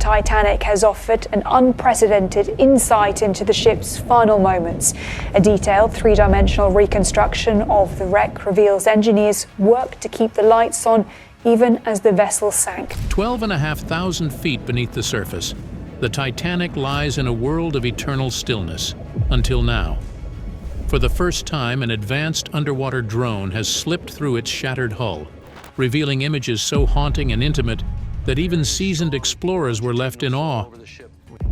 Titanic has offered an unprecedented insight into the ship's final moments. A detailed three-dimensional reconstruction of the wreck reveals engineers worked to keep the lights on even as the vessel sank. 12,500 feet beneath the surface, the Titanic lies in a world of eternal stillness, until now. For the first time, an advanced underwater drone has slipped through its shattered hull, revealing images so haunting and intimate that even seasoned explorers were left in awe.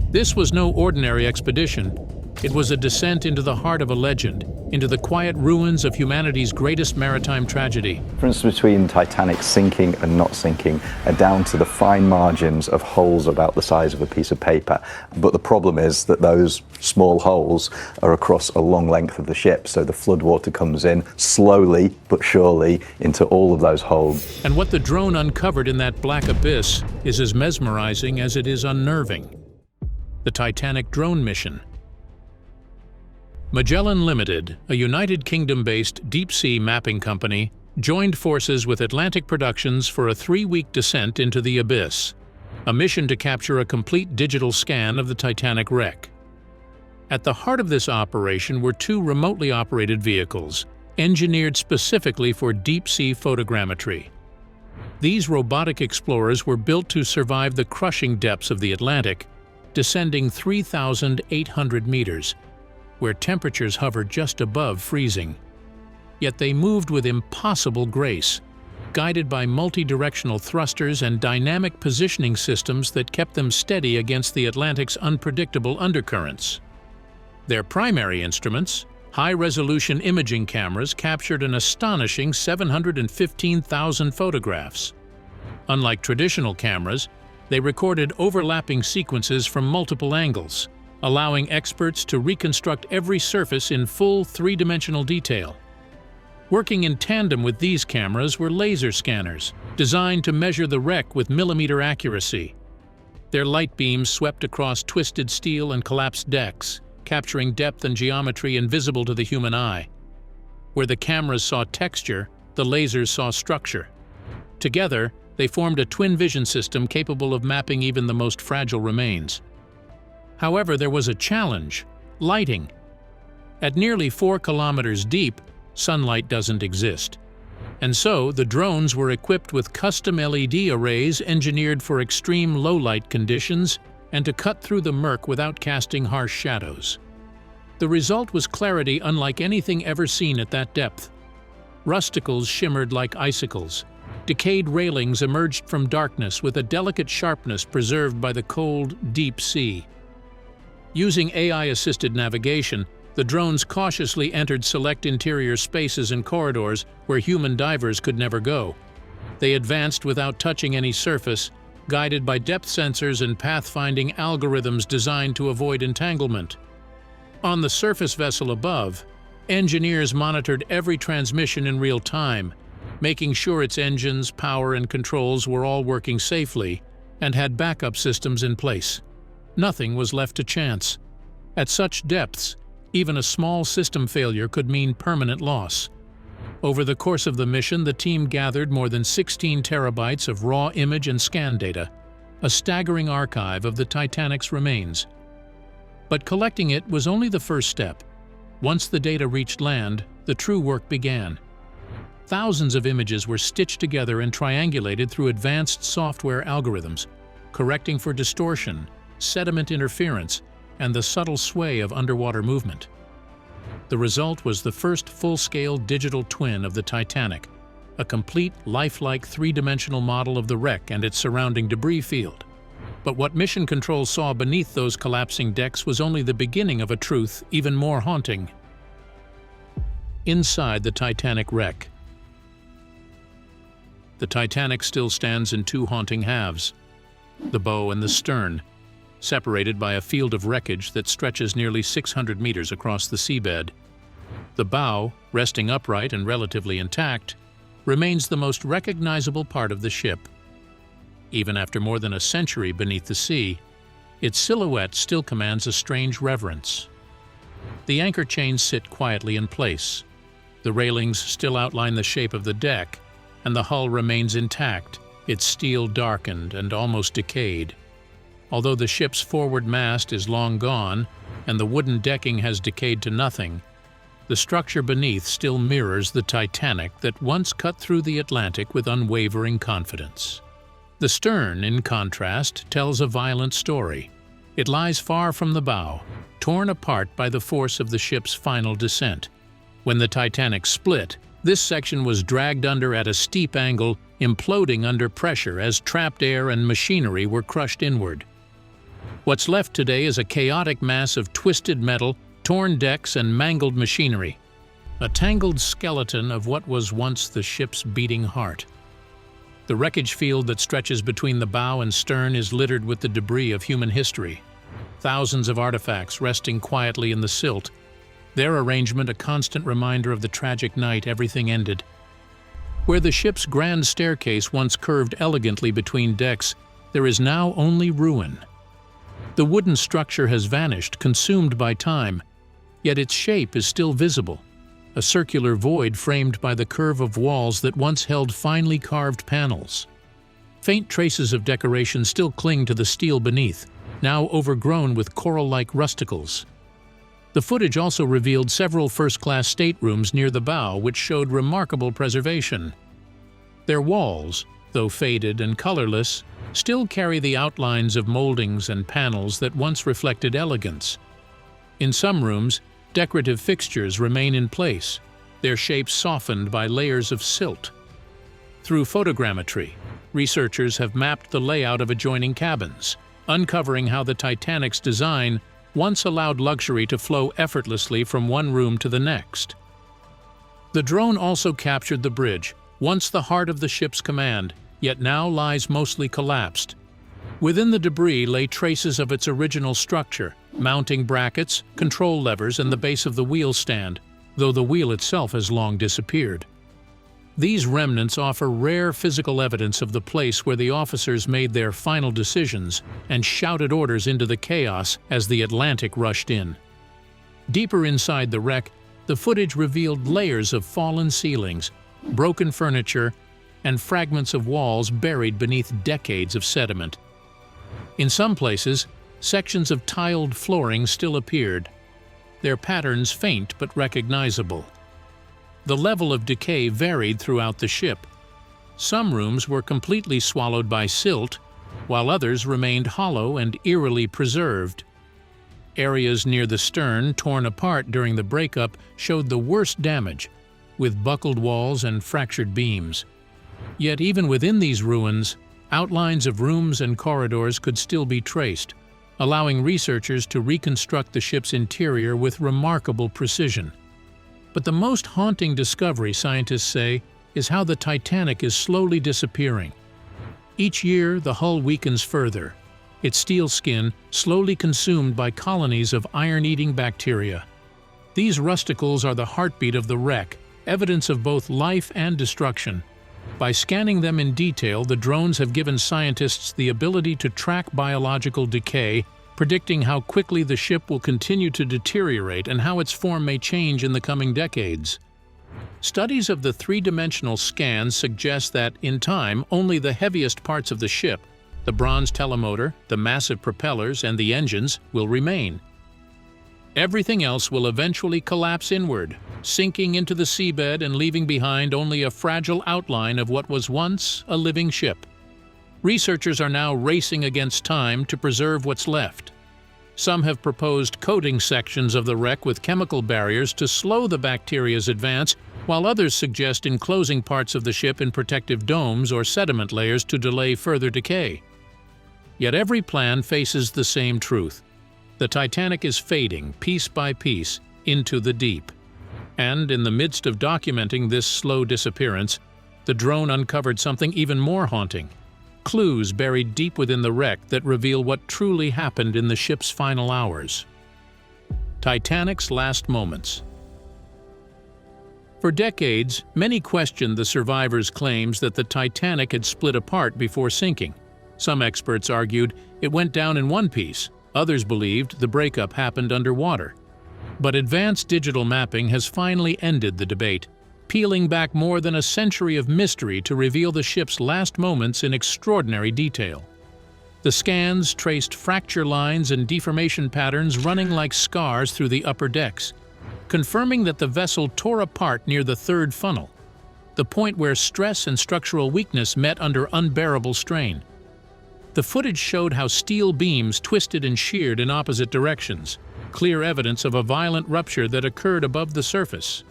This was no ordinary expedition. It was a descent into the heart of a legend, into the quiet ruins of humanity's greatest maritime tragedy. The difference between Titanic sinking and not sinking are down to the fine margins of holes about the size of a piece of paper. But the problem is that those small holes are across a long length of the ship, so the floodwater comes in slowly but surely into all of those holes. And what the drone uncovered in that black abyss is as mesmerizing as it is unnerving. The Titanic drone mission. Magellan Limited, a United Kingdom-based deep-sea mapping company, joined forces with Atlantic Productions for a 3-week descent into the abyss, a mission to capture a complete digital scan of the Titanic wreck. At the heart of this operation were 2 remotely operated vehicles, engineered specifically for deep-sea photogrammetry. These robotic explorers were built to survive the crushing depths of the Atlantic, descending 3,800 meters, where temperatures hovered just above freezing. Yet they moved with impossible grace, guided by multi-directional thrusters and dynamic positioning systems that kept them steady against the Atlantic's unpredictable undercurrents. Their primary instruments, high-resolution imaging cameras, captured an astonishing 715,000 photographs. Unlike traditional cameras, they recorded overlapping sequences from multiple angles, allowing experts to reconstruct every surface in full 3-dimensional detail. Working in tandem with these cameras were laser scanners, designed to measure the wreck with millimeter accuracy. Their light beams swept across twisted steel and collapsed decks, capturing depth and geometry invisible to the human eye. Where the cameras saw texture, the lasers saw structure. Together, they formed a twin vision system capable of mapping even the most fragile remains. However, there was a challenge: lighting. At nearly 4 kilometers deep, sunlight doesn't exist. And so, the drones were equipped with custom LED arrays engineered for extreme low-light conditions and to cut through the murk without casting harsh shadows. The result was clarity unlike anything ever seen at that depth. Rusticles shimmered like icicles. Decayed railings emerged from darkness with a delicate sharpness preserved by the cold, deep sea. Using AI-assisted navigation, the drones cautiously entered select interior spaces and corridors where human divers could never go. They advanced without touching any surface, guided by depth sensors and pathfinding algorithms designed to avoid entanglement. On the surface vessel above, engineers monitored every transmission in real time, making sure its engines, power, and controls were all working safely and had backup systems in place. Nothing was left to chance. At such depths, even a small system failure could mean permanent loss. Over the course of the mission, the team gathered more than 16 terabytes of raw image and scan data, a staggering archive of the Titanic's remains. But collecting it was only the first step. Once the data reached land, the true work began. Thousands of images were stitched together and triangulated through advanced software algorithms, correcting for distortion, sediment interference, and the subtle sway of underwater movement. The result was the first full-scale digital twin of the Titanic, a complete, lifelike 3-dimensional model of the wreck and its surrounding debris field. But what Mission Control saw beneath those collapsing decks was only the beginning of a truth even more haunting. Inside the Titanic wreck. The Titanic still stands in 2 haunting halves, the bow and the stern, separated by a field of wreckage that stretches nearly 600 meters across the seabed. The bow, resting upright and relatively intact, remains the most recognizable part of the ship. Even after more than a century beneath the sea, its silhouette still commands a strange reverence. The anchor chains sit quietly in place. The railings still outline the shape of the deck, and the hull remains intact, its steel darkened and almost decayed. Although the ship's forward mast is long gone and the wooden decking has decayed to nothing, the structure beneath still mirrors the Titanic that once cut through the Atlantic with unwavering confidence. The stern, in contrast, tells a violent story. It lies far from the bow, torn apart by the force of the ship's final descent. When the Titanic split, this section was dragged under at a steep angle, imploding under pressure as trapped air and machinery were crushed inward. What's left today is a chaotic mass of twisted metal, torn decks, and mangled machinery, a tangled skeleton of what was once the ship's beating heart. The wreckage field that stretches between the bow and stern is littered with the debris of human history. Thousands of artifacts resting quietly in the silt, their arrangement a constant reminder of the tragic night everything ended. Where the ship's grand staircase once curved elegantly between decks, there is now only ruin. The wooden structure has vanished, consumed by time, yet its shape is still visible, a circular void framed by the curve of walls that once held finely carved panels. Faint traces of decoration still cling to the steel beneath, now overgrown with coral-like rusticles. The footage also revealed several first-class staterooms near the bow which showed remarkable preservation. Their walls, though faded and colorless, still carry the outlines of moldings and panels that once reflected elegance. In some rooms, decorative fixtures remain in place, their shapes softened by layers of silt. Through photogrammetry, researchers have mapped the layout of adjoining cabins, uncovering how the Titanic's design once allowed luxury to flow effortlessly from one room to the next. The drone also captured the bridge, once the heart of the ship's command, yet now lies mostly collapsed. Within the debris lay traces of its original structure, mounting brackets, control levers, and the base of the wheel stand, though the wheel itself has long disappeared. These remnants offer rare physical evidence of the place where the officers made their final decisions and shouted orders into the chaos as the Atlantic rushed in. Deeper inside the wreck, the footage revealed layers of fallen ceilings, broken furniture, and fragments of walls buried beneath decades of sediment. In some places, sections of tiled flooring still appeared, their patterns faint but recognizable. The level of decay varied throughout the ship. Some rooms were completely swallowed by silt, while others remained hollow and eerily preserved. Areas near the stern, torn apart during the breakup, showed the worst damage, with buckled walls and fractured beams. Yet even within these ruins, outlines of rooms and corridors could still be traced, allowing researchers to reconstruct the ship's interior with remarkable precision. But the most haunting discovery, scientists say, is how the Titanic is slowly disappearing. Each year, the hull weakens further, its steel skin slowly consumed by colonies of iron-eating bacteria. These rusticles are the heartbeat of the wreck, evidence of both life and destruction. By scanning them in detail, the drones have given scientists the ability to track biological decay, predicting how quickly the ship will continue to deteriorate and how its form may change in the coming decades. Studies of the three-dimensional scans suggest that, in time, only the heaviest parts of the ship, the bronze telemotor, the massive propellers, and the engines, will remain. Everything else will eventually collapse inward, sinking into the seabed and leaving behind only a fragile outline of what was once a living ship. Researchers are now racing against time to preserve what's left. Some have proposed coating sections of the wreck with chemical barriers to slow the bacteria's advance, while others suggest enclosing parts of the ship in protective domes or sediment layers to delay further decay. Yet every plan faces the same truth. The Titanic is fading, piece by piece, into the deep. And in the midst of documenting this slow disappearance, the drone uncovered something even more haunting. Clues buried deep within the wreck that reveal what truly happened in the ship's final hours. Titanic's last moments. For decades, many questioned the survivors' claims that the Titanic had split apart before sinking. Some experts argued it went down in one piece. Others believed the breakup happened underwater. But advanced digital mapping has finally ended the debate, peeling back more than a century of mystery to reveal the ship's last moments in extraordinary detail. The scans traced fracture lines and deformation patterns running like scars through the upper decks, confirming that the vessel tore apart near the third funnel, the point where stress and structural weakness met under unbearable strain. The footage showed how steel beams twisted and sheared in opposite directions, clear evidence of a violent rupture that occurred above the surface.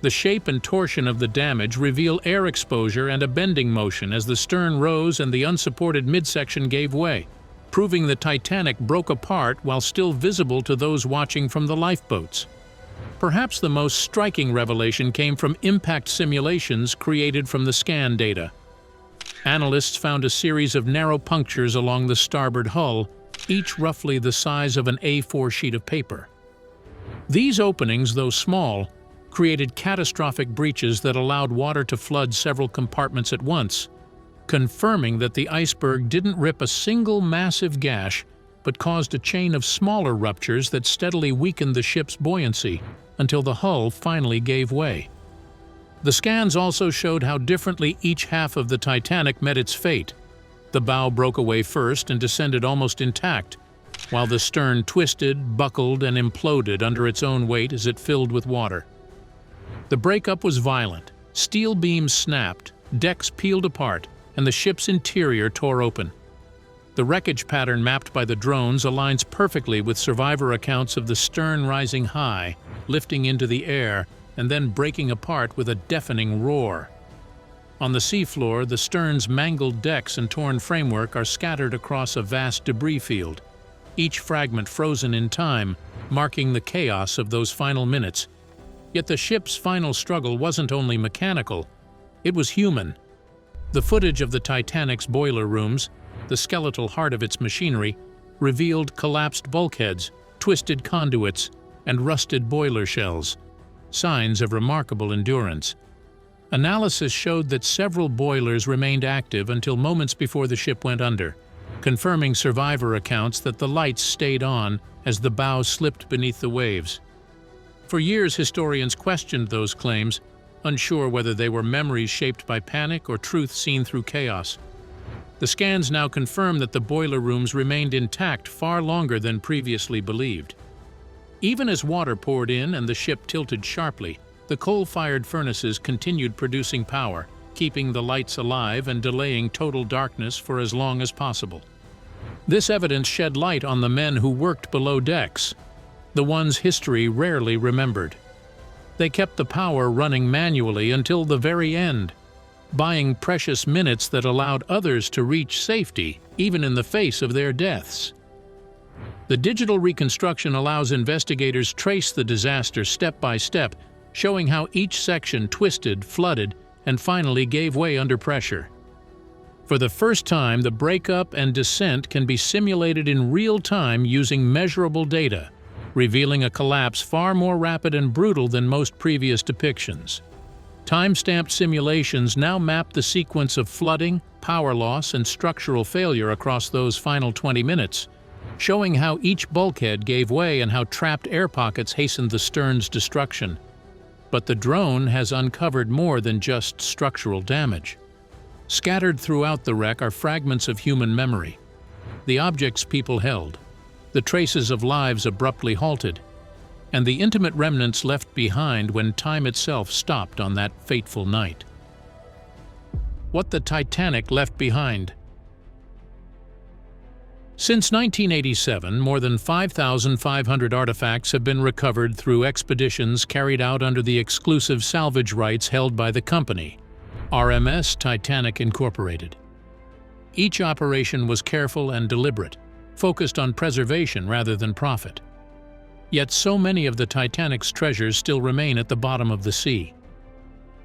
The shape and torsion of the damage reveal air exposure and a bending motion as the stern rose and the unsupported midsection gave way, proving the Titanic broke apart while still visible to those watching from the lifeboats. Perhaps the most striking revelation came from impact simulations created from the scan data. Analysts found a series of narrow punctures along the starboard hull, each roughly the size of an A4 sheet of paper. These openings, though small, created catastrophic breaches that allowed water to flood several compartments at once, confirming that the iceberg didn't rip a single massive gash, but caused a chain of smaller ruptures that steadily weakened the ship's buoyancy until the hull finally gave way. The scans also showed how differently each half of the Titanic met its fate. The bow broke away first and descended almost intact, while the stern twisted, buckled, and imploded under its own weight as it filled with water. The breakup was violent. Steel beams snapped, decks peeled apart, and the ship's interior tore open. The wreckage pattern mapped by the drones aligns perfectly with survivor accounts of the stern rising high, lifting into the air, and then breaking apart with a deafening roar. On the seafloor, the stern's mangled decks and torn framework are scattered across a vast debris field, each fragment frozen in time, marking the chaos of those final minutes. Yet the ship's final struggle wasn't only mechanical, it was human. The footage of the Titanic's boiler rooms, the skeletal heart of its machinery, revealed collapsed bulkheads, twisted conduits, and rusted boiler shells, signs of remarkable endurance. Analysis showed that several boilers remained active until moments before the ship went under, confirming survivor accounts that the lights stayed on as the bow slipped beneath the waves. For years, historians questioned those claims, unsure whether they were memories shaped by panic or truth seen through chaos. The scans now confirm that the boiler rooms remained intact far longer than previously believed. Even as water poured in and the ship tilted sharply, the coal-fired furnaces continued producing power, keeping the lights alive and delaying total darkness for as long as possible. This evidence shed light on the men who worked below decks, the ones history rarely remembered. They kept the power running manually until the very end, buying precious minutes that allowed others to reach safety, even in the face of their deaths. The digital reconstruction allows investigators trace the disaster step by step, showing how each section twisted, flooded, and finally gave way under pressure. For the first time, the breakup and descent can be simulated in real time using measurable data, revealing a collapse far more rapid and brutal than most previous depictions. Time-stamped simulations now map the sequence of flooding, power loss, and structural failure across those final 20 minutes, showing how each bulkhead gave way and how trapped air pockets hastened the stern's destruction. But the drone has uncovered more than just structural damage. Scattered throughout the wreck are fragments of human memory, the objects people held, the traces of lives abruptly halted, and the intimate remnants left behind when time itself stopped on that fateful night. What the Titanic left behind. Since 1987, more than 5,500 artifacts have been recovered through expeditions carried out under the exclusive salvage rights held by the company, RMS Titanic Incorporated. Each operation was careful and deliberate, focused on preservation rather than profit. Yet so many of the Titanic's treasures still remain at the bottom of the sea.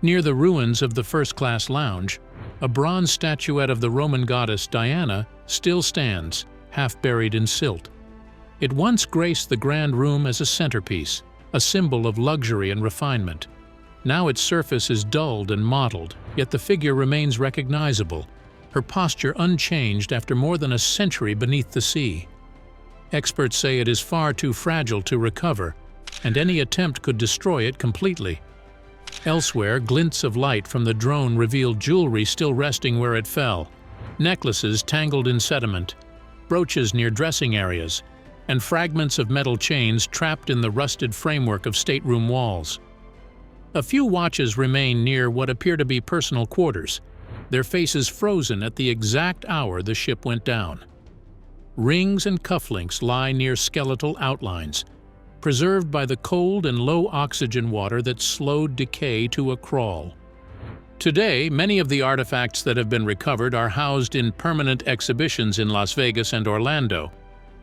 Near the ruins of the first-class lounge, a bronze statuette of the Roman goddess Diana still stands, half buried in silt. It once graced the grand room as a centerpiece, a symbol of luxury and refinement. Now its surface is dulled and mottled, yet the figure remains recognizable, her posture unchanged after more than a century beneath the sea. Experts say it is far too fragile to recover, and any attempt could destroy it completely. Elsewhere, glints of light from the drone revealed jewelry still resting where it fell, necklaces tangled in sediment, brooches near dressing areas, and fragments of metal chains trapped in the rusted framework of stateroom walls. A few watches remain near what appear to be personal quarters, their faces frozen at the exact hour the ship went down. Rings and cufflinks lie near skeletal outlines, preserved by the cold and low oxygen water that slowed decay to a crawl. Today, many of the artifacts that have been recovered are housed in permanent exhibitions in Las Vegas and Orlando,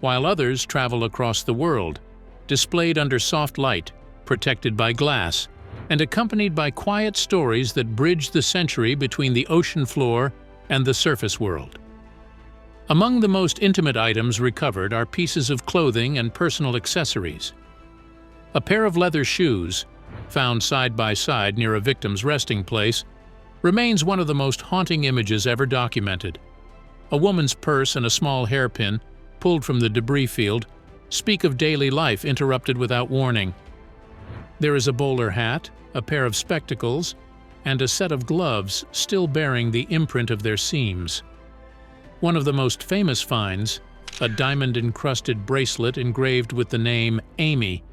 while others travel across the world, displayed under soft light, protected by glass, and accompanied by quiet stories that bridge the century between the ocean floor and the surface world. Among the most intimate items recovered are pieces of clothing and personal accessories. A pair of leather shoes, found side by side near a victim's resting place, remains one of the most haunting images ever documented. A woman's purse and a small hairpin, pulled from the debris field, speak of daily life interrupted without warning. There is a bowler hat, a pair of spectacles, and a set of gloves still bearing the imprint of their seams. One of the most famous finds, a diamond-encrusted bracelet engraved with the name Amy,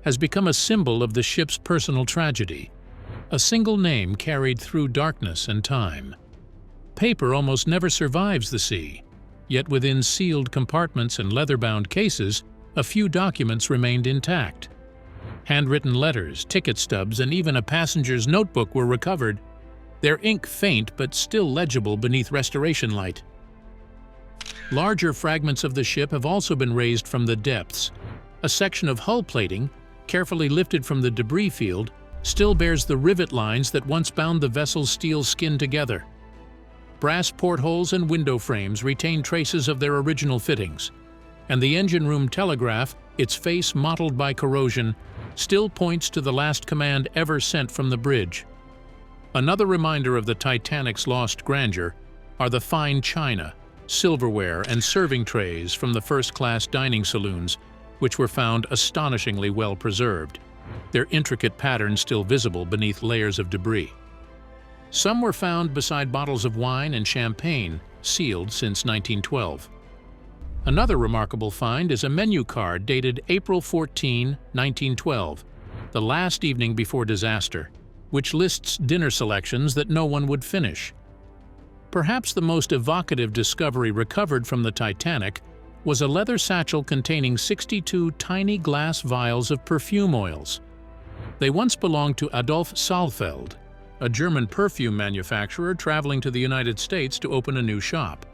has become a symbol of the ship's personal tragedy, a single name carried through darkness and time. Paper almost never survives the sea, yet within sealed compartments and leather-bound cases, a few documents remained intact. Handwritten letters, ticket stubs, and even a passenger's notebook were recovered, their ink faint but still legible beneath restoration light. Larger fragments of the ship have also been raised from the depths. A section of hull plating, carefully lifted from the debris field, still bears the rivet lines that once bound the vessel's steel skin together. Brass portholes and window frames retain traces of their original fittings, and the engine room telegraph, its face mottled by corrosion, still points to the last command ever sent from the bridge. Another reminder of the Titanic's lost grandeur are the fine china, silverware, and serving trays from the first-class dining saloons, which were found astonishingly well preserved, their intricate patterns still visible beneath layers of debris. Some were found beside bottles of wine and champagne, sealed since 1912. Another remarkable find is a menu card dated April 14, 1912, the last evening before disaster, which lists dinner selections that no one would finish. Perhaps the most evocative discovery recovered from the Titanic was a leather satchel containing 62 tiny glass vials of perfume oils. They once belonged to Adolf Saalfeld, a German perfume manufacturer traveling to the United States to open a new shop.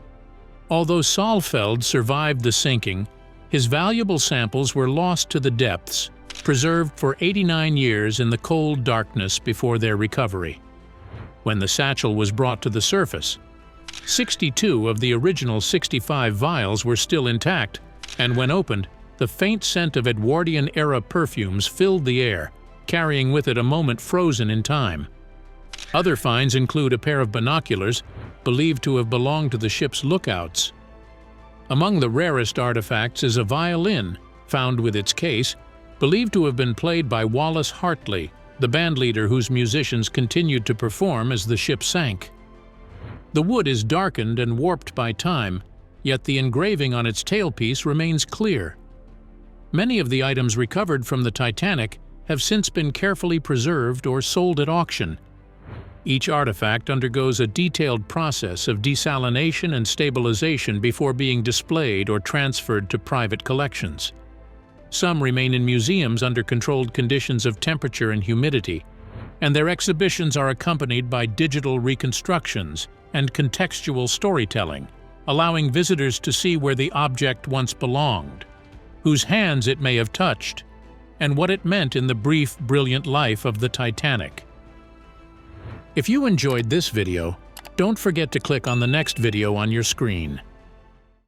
Although Saalfeld survived the sinking, his valuable samples were lost to the depths, preserved for 89 years in the cold darkness before their recovery. When the satchel was brought to the surface, 62 of the original 65 vials were still intact, and when opened, the faint scent of Edwardian-era perfumes filled the air, carrying with it a moment frozen in time. Other finds include a pair of binoculars, believed to have belonged to the ship's lookouts. Among the rarest artifacts is a violin, found with its case, believed to have been played by Wallace Hartley, the bandleader whose musicians continued to perform as the ship sank. The wood is darkened and warped by time, yet the engraving on its tailpiece remains clear. Many of the items recovered from the Titanic have since been carefully preserved or sold at auction. Each artifact undergoes a detailed process of desalination and stabilization before being displayed or transferred to private collections. Some remain in museums under controlled conditions of temperature and humidity, and their exhibitions are accompanied by digital reconstructions and contextual storytelling, allowing visitors to see where the object once belonged, whose hands it may have touched, and what it meant in the brief, brilliant life of the Titanic. If you enjoyed this video, don't forget to click on the next video on your screen.